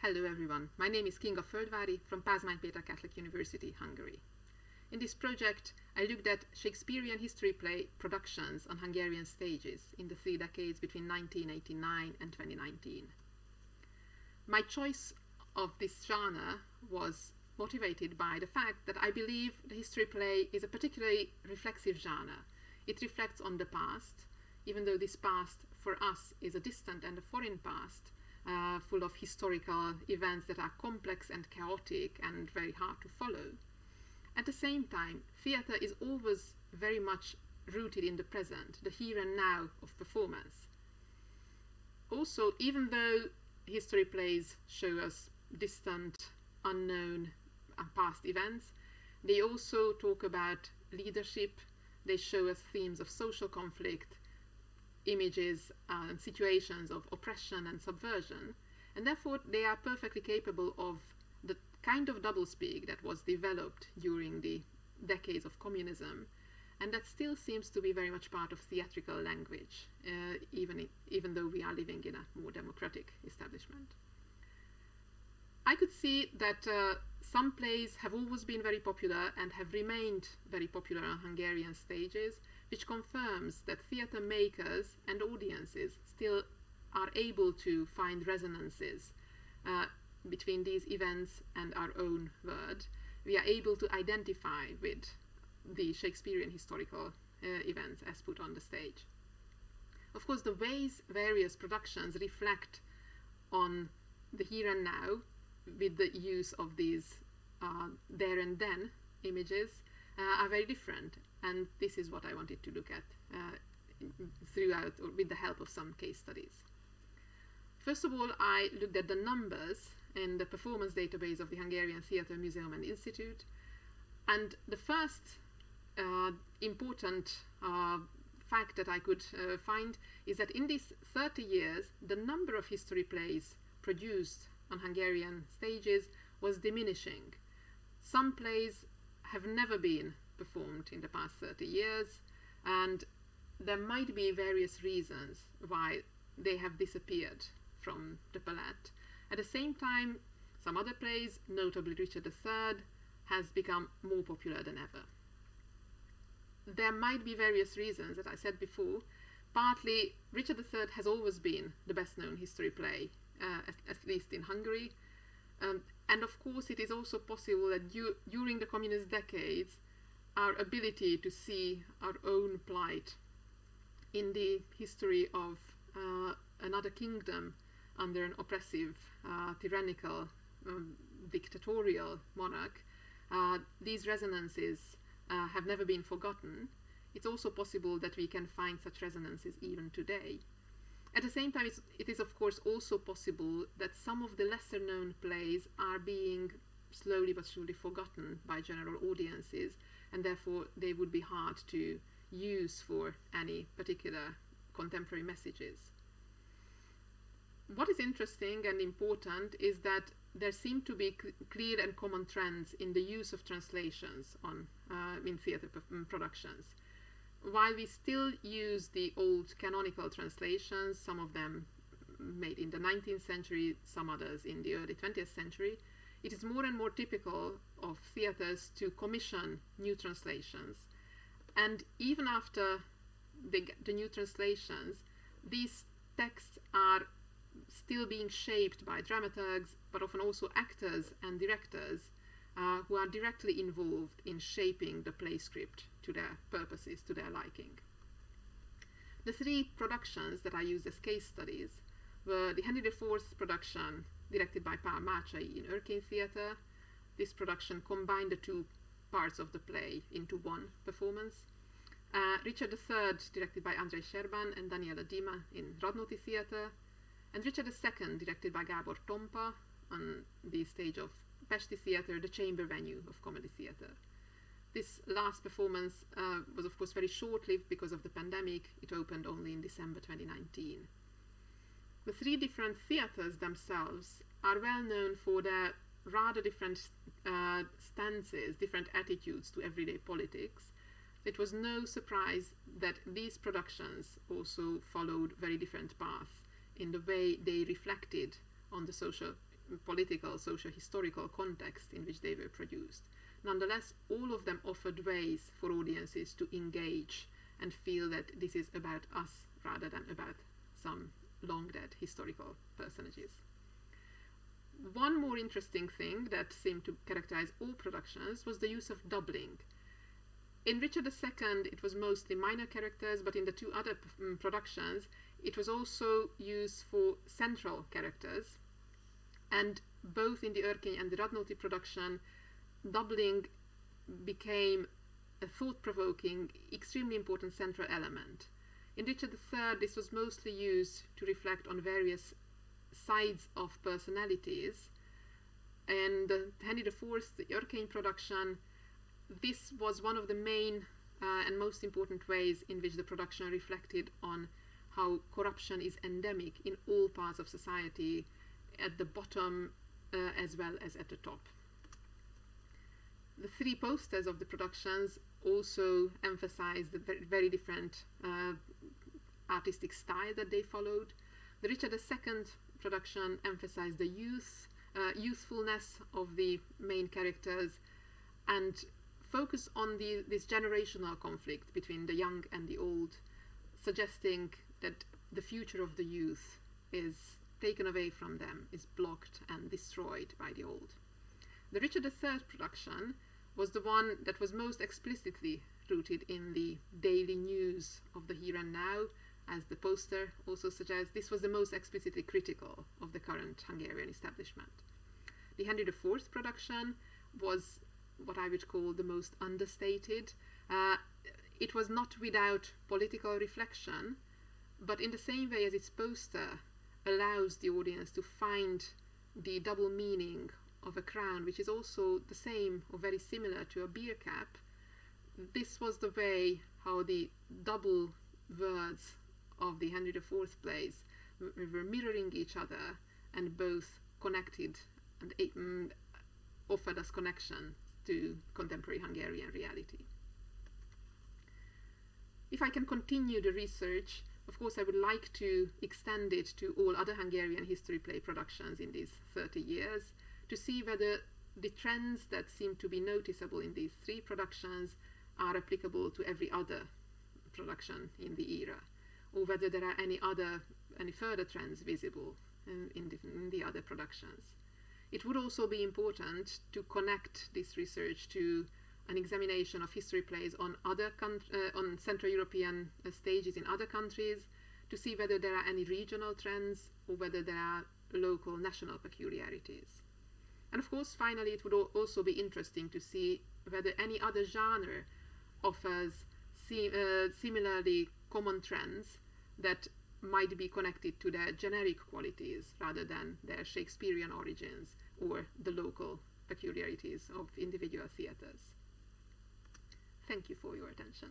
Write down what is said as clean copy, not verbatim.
Hello everyone, my name is Kinga Földváry from Pázmány Péter Catholic University, Hungary. In this project, I looked at Shakespearean history play productions on Hungarian stages in the 3 decades between 1989 and 2019. My choice of this genre was motivated by the fact that I believe the history play is a particularly reflexive genre. It reflects on the past, even though this past for us is a distant and a foreign past, full of historical events that are complex and chaotic and very hard to follow. At the same time, theatre is always very much rooted in the present, the here and now of performance. Also, even though history plays show us distant, unknown past events, they also talk about leadership, they show us themes of social conflict, images and situations of oppression and subversion, and therefore they are perfectly capable of the kind of doublespeak that was developed during the decades of communism, and that still seems to be very much part of theatrical language, even though we are living in a more democratic establishment. I could see that some plays have always been very popular and have remained very popular on Hungarian stages, which confirms that theatre makers and audiences still are able to find resonances between these events and our own world. We are able to identify with the Shakespearean historical events as put on the stage. Of course, the ways various productions reflect on the here and now with the use of these there and then images are very different, and this is what I wanted to look at throughout, or with the help of some case studies. First of all, I looked at the numbers in the performance database of the Hungarian Theatre Museum and Institute, and the first important fact that I could find is that in these 30 years, the number of history plays produced on Hungarian stages was diminishing. Some plays have never been performed in the past 30 years, and there might be various reasons why they have disappeared from the palette. At the same time, some other plays, notably Richard III, has become more popular than ever. There might be various reasons, as I said before. Partly, Richard III has always been the best known history play, at least in Hungary. And of course, it is also possible that during the communist decades, our ability to see our own plight in the history of another kingdom under an oppressive, tyrannical, dictatorial monarch, these resonances have never been forgotten. It's also possible that we can find such resonances even today. At the same time, it is of course also possible that some of the lesser known plays are being slowly but surely forgotten by general audiences, and therefore they would be hard to use for any particular contemporary messages. What is interesting and important is that there seem to be clear and common trends in the use of translations in theatre productions. While we still use the old canonical translations, some of them made in the 19th century, some others in the early 20th century, it is more and more typical of theatres to commission new translations. And even after the new translations, these texts are still being shaped by dramaturgs, but often also actors and directors who are directly involved in shaping the play script to their purposes, to their liking. The 3 productions that I used as case studies were the Henry IV production, directed by Pál Mácsai in Erkény Theatre. This production combined the 2 parts of the play into one performance. Richard III, directed by Andrei Serban and Daniela Dima in Radnóti Theatre. And Richard II, directed by Gábor Tompa on the stage of Pesti Theatre, the chamber venue of Comedy Theatre. This last performance was of course very short-lived because of the pandemic. It opened only in December 2019. The 3 different theatres themselves are well known for their rather different stances, different attitudes to everyday politics. It was no surprise that these productions also followed very different paths in the way they reflected on the social political, socio-historical context in which they were produced. Nonetheless, all of them offered ways for audiences to engage and feel that this is about us rather than about some long-dead historical personages. One more interesting thing that seemed to characterize all productions was the use of doubling. In Richard II, it was mostly minor characters, but in the two other productions, it was also used for central characters. And both in the Örkény and the Radnóti production, doubling became a thought-provoking, extremely important central element. In Richard III, this was mostly used to reflect on various sides of personalities. And Henry IV, the Örkény production, this was one of the main and most important ways in which the production reflected on how corruption is endemic in all parts of society, at the bottom as well as at the top. The three posters of the productions also emphasized the very different artistic style that they followed. The Richard II production emphasized the youthfulness of the main characters and focused on this generational conflict between the young and the old, suggesting that the future of the youth is taken away from them, is blocked and destroyed by the old. The Richard III production was the one that was most explicitly rooted in the daily news of the here and now. As the poster also suggests, this was the most explicitly critical of the current Hungarian establishment. The Henry IV production was what I would call the most understated. It was not without political reflection, but in the same way as its poster allows the audience to find the double meaning of a crown, which is also the same or very similar to a beer cap, this was the way how the double words of the Henry IV plays were mirroring each other and both connected and offered us connection to contemporary Hungarian reality. If I can continue the research, of course I would like to extend it to all other Hungarian history play productions in these 30 years to see whether the trends that seem to be noticeable in these three productions are applicable to every other production in the era, or whether there are any further trends visible in the other productions. It would also be important to connect this research to an examination of history plays on on Central European stages in other countries, to see whether there are any regional trends or whether there are local national peculiarities. And of course, finally, it would also be interesting to see whether any other genre offers similarly common trends that might be connected to their generic qualities rather than their Shakespearean origins or the local peculiarities of individual theatres. Thank you for your attention.